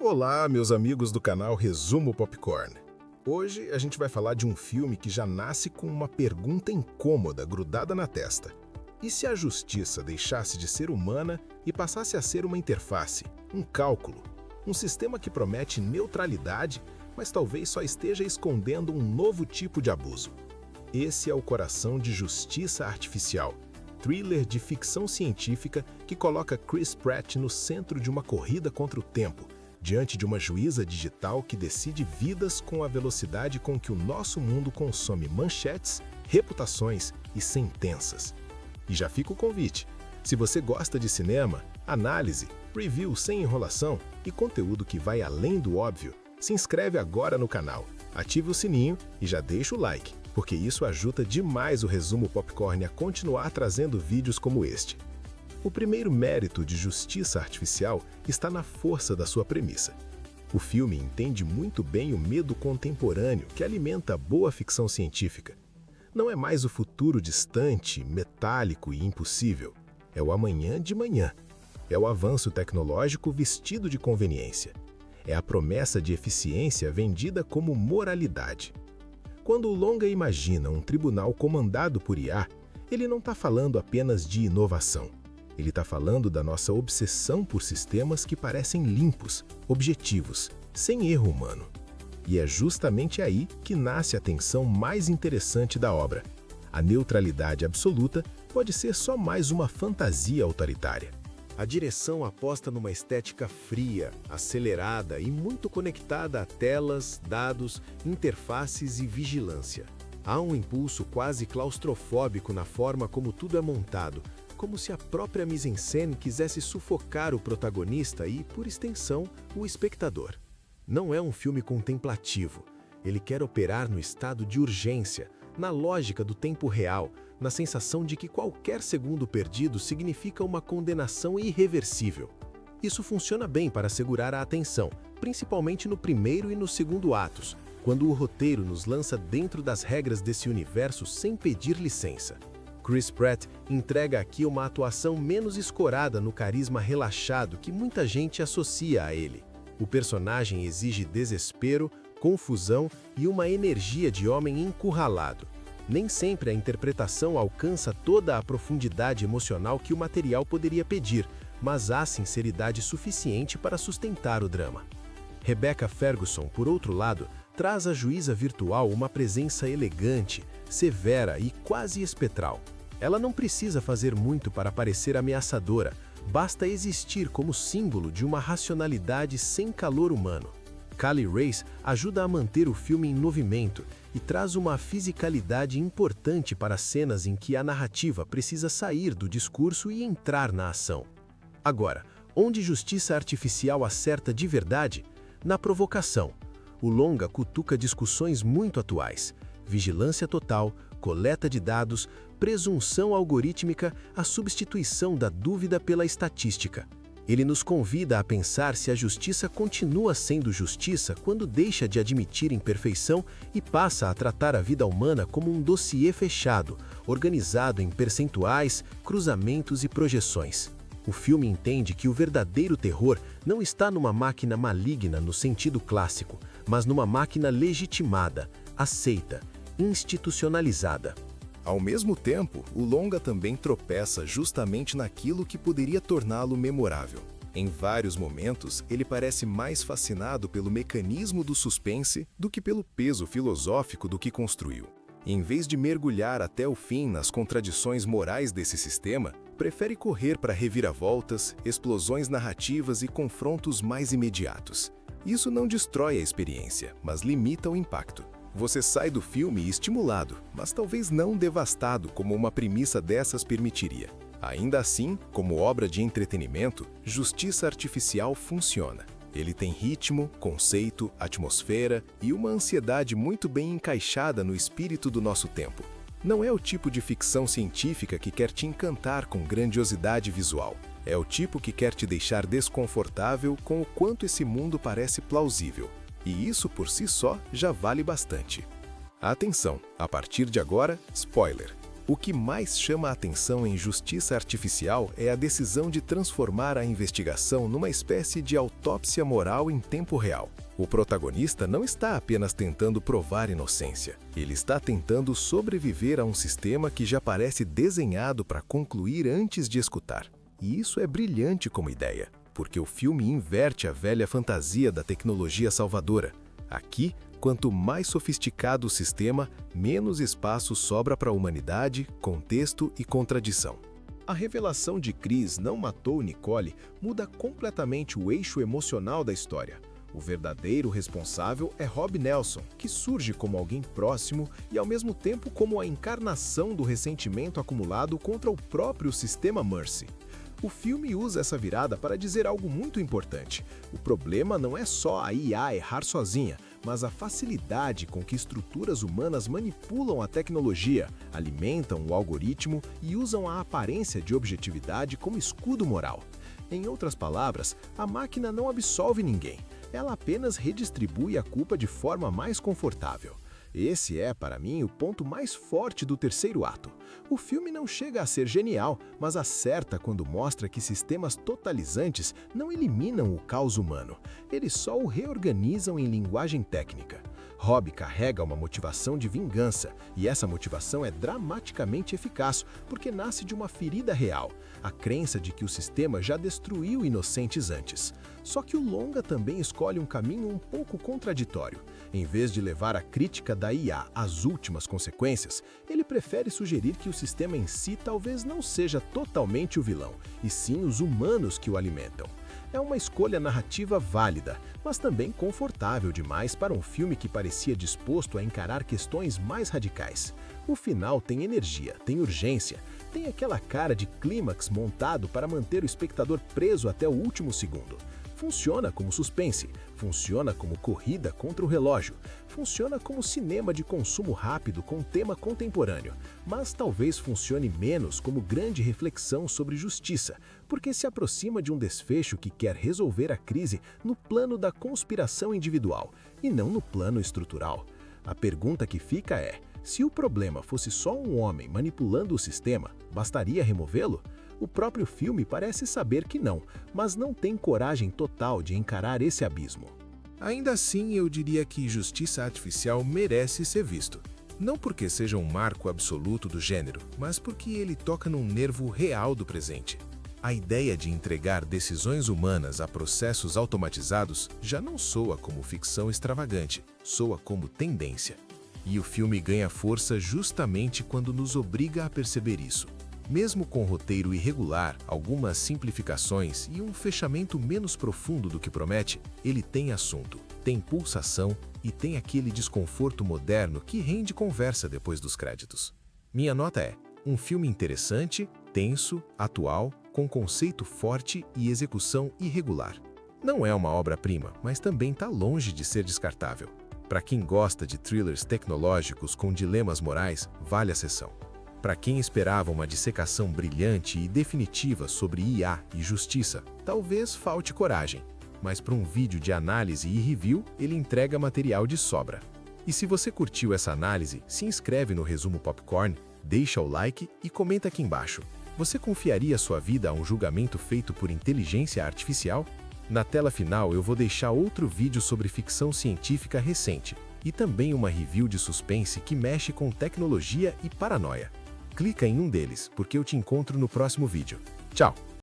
Olá, meus amigos do canal Resumo Popcorn. Hoje a gente vai falar de um filme que já nasce com uma pergunta incômoda grudada na testa. E se a justiça deixasse de ser humana e passasse a ser uma interface, um cálculo, um sistema que promete neutralidade, mas talvez só esteja escondendo um novo tipo de abuso? Esse é o coração de Justiça Artificial, thriller de ficção científica que coloca Chris Pratt no centro de uma corrida contra o tempo, diante de uma juíza digital que decide vidas com a velocidade com que o nosso mundo consome manchetes, reputações e sentenças. E já fica o convite. Se você gosta de cinema, análise, review sem enrolação e conteúdo que vai além do óbvio, se inscreve agora no canal, ative o sininho e já deixa o like, porque isso ajuda demais o Resumo Popcorn a continuar trazendo vídeos como este. O primeiro mérito de Justiça Artificial está na força da sua premissa. O filme entende muito bem o medo contemporâneo que alimenta a boa ficção científica. Não é mais o futuro distante, metálico e impossível. É o amanhã de manhã. É o avanço tecnológico vestido de conveniência. É a promessa de eficiência vendida como moralidade. Quando o longa imagina um tribunal comandado por IA, ele não está falando apenas de inovação. Ele está falando da nossa obsessão por sistemas que parecem limpos, objetivos, sem erro humano. E é justamente aí que nasce a tensão mais interessante da obra. A neutralidade absoluta pode ser só mais uma fantasia autoritária. A direção aposta numa estética fria, acelerada e muito conectada a telas, dados, interfaces e vigilância. Há um impulso quase claustrofóbico na forma como tudo é montado, como se a própria mise-en-scène quisesse sufocar o protagonista e, por extensão, o espectador. Não é um filme contemplativo. Ele quer operar no estado de urgência, na lógica do tempo real, na sensação de que qualquer segundo perdido significa uma condenação irreversível. Isso funciona bem para segurar a atenção, principalmente no primeiro e no segundo atos, quando o roteiro nos lança dentro das regras desse universo sem pedir licença. Chris Pratt entrega aqui uma atuação menos escorada no carisma relaxado que muita gente associa a ele. O personagem exige desespero, confusão e uma energia de homem encurralado. Nem sempre a interpretação alcança toda a profundidade emocional que o material poderia pedir, mas há sinceridade suficiente para sustentar o drama. Rebecca Ferguson, por outro lado, traz à juíza virtual uma presença elegante, severa e quase espetral. Ela não precisa fazer muito para parecer ameaçadora, basta existir como símbolo de uma racionalidade sem calor humano. Kali Reis ajuda a manter o filme em movimento e traz uma fisicalidade importante para cenas em que a narrativa precisa sair do discurso e entrar na ação. Agora, onde Justiça Artificial acerta de verdade? Na provocação. O longa cutuca discussões muito atuais: vigilância total, coleta de dados, presunção algorítmica, a substituição da dúvida pela estatística. Ele nos convida a pensar se a justiça continua sendo justiça quando deixa de admitir imperfeição e passa a tratar a vida humana como um dossiê fechado, organizado em percentuais, cruzamentos e projeções. O filme entende que o verdadeiro terror não está numa máquina maligna no sentido clássico, mas numa máquina legitimada, aceita, institucionalizada. Ao mesmo tempo, o longa também tropeça justamente naquilo que poderia torná-lo memorável. Em vários momentos, ele parece mais fascinado pelo mecanismo do suspense do que pelo peso filosófico do que construiu. Em vez de mergulhar até o fim nas contradições morais desse sistema, prefere correr para reviravoltas, explosões narrativas e confrontos mais imediatos. Isso não destrói a experiência, mas limita o impacto. Você sai do filme estimulado, mas talvez não devastado como uma premissa dessas permitiria. Ainda assim, como obra de entretenimento, Justiça Artificial funciona. Ele tem ritmo, conceito, atmosfera e uma ansiedade muito bem encaixada no espírito do nosso tempo. Não é o tipo de ficção científica que quer te encantar com grandiosidade visual. É o tipo que quer te deixar desconfortável com o quanto esse mundo parece plausível. E isso por si só já vale bastante. Atenção, a partir de agora, spoiler. O que mais chama a atenção em Justiça Artificial é a decisão de transformar a investigação numa espécie de autópsia moral em tempo real. O protagonista não está apenas tentando provar inocência, ele está tentando sobreviver a um sistema que já parece desenhado para concluir antes de escutar. E isso é brilhante como ideia, porque o filme inverte a velha fantasia da tecnologia salvadora. Aqui, quanto mais sofisticado o sistema, menos espaço sobra para a humanidade, contexto e contradição. A revelação de Chris não matou Nicole muda completamente o eixo emocional da história. O verdadeiro responsável é Rob Nelson, que surge como alguém próximo e ao mesmo tempo como a encarnação do ressentimento acumulado contra o próprio sistema Mercy. O filme usa essa virada para dizer algo muito importante. O problema não é só a IA errar sozinha, mas a facilidade com que estruturas humanas manipulam a tecnologia, alimentam o algoritmo e usam a aparência de objetividade como escudo moral. Em outras palavras, a máquina não absolve ninguém, ela apenas redistribui a culpa de forma mais confortável. Esse é, para mim, o ponto mais forte do terceiro ato. O filme não chega a ser genial, mas acerta quando mostra que sistemas totalizantes não eliminam o caos humano. Eles só o reorganizam em linguagem técnica. Rob carrega uma motivação de vingança, e essa motivação é dramaticamente eficaz, porque nasce de uma ferida real, a crença de que o sistema já destruiu inocentes antes. Só que o longa também escolhe um caminho um pouco contraditório. Em vez de levar a crítica da IA às últimas consequências, ele prefere sugerir que o sistema em si talvez não seja totalmente o vilão, e sim os humanos que o alimentam. É uma escolha narrativa válida, mas também confortável demais para um filme que parecia disposto a encarar questões mais radicais. O final tem energia, tem urgência, tem aquela cara de clímax montado para manter o espectador preso até o último segundo. Funciona como suspense, funciona como corrida contra o relógio, funciona como cinema de consumo rápido com tema contemporâneo, mas talvez funcione menos como grande reflexão sobre justiça, porque se aproxima de um desfecho que quer resolver a crise no plano da conspiração individual e não no plano estrutural. A pergunta que fica é: se o problema fosse só um homem manipulando o sistema, bastaria removê-lo? O próprio filme parece saber que não, mas não tem coragem total de encarar esse abismo. Ainda assim, eu diria que Justiça Artificial merece ser visto. Não porque seja um marco absoluto do gênero, mas porque ele toca num nervo real do presente. A ideia de entregar decisões humanas a processos automatizados já não soa como ficção extravagante, soa como tendência. E o filme ganha força justamente quando nos obriga a perceber isso. Mesmo com roteiro irregular, algumas simplificações e um fechamento menos profundo do que promete, ele tem assunto, tem pulsação e tem aquele desconforto moderno que rende conversa depois dos créditos. Minha nota é: um filme interessante, tenso, atual, com conceito forte e execução irregular. Não é uma obra-prima, mas também está longe de ser descartável. Para quem gosta de thrillers tecnológicos com dilemas morais, vale a sessão. Para quem esperava uma dissecação brilhante e definitiva sobre IA e justiça, talvez falte coragem, mas para um vídeo de análise e review, ele entrega material de sobra. E se você curtiu essa análise, se inscreve no Resumo Popcorn, deixa o like e comenta aqui embaixo. Você confiaria sua vida a um julgamento feito por inteligência artificial? Na tela final eu vou deixar outro vídeo sobre ficção científica recente e também uma review de suspense que mexe com tecnologia e paranoia. Clica em um deles, porque eu te encontro no próximo vídeo. Tchau!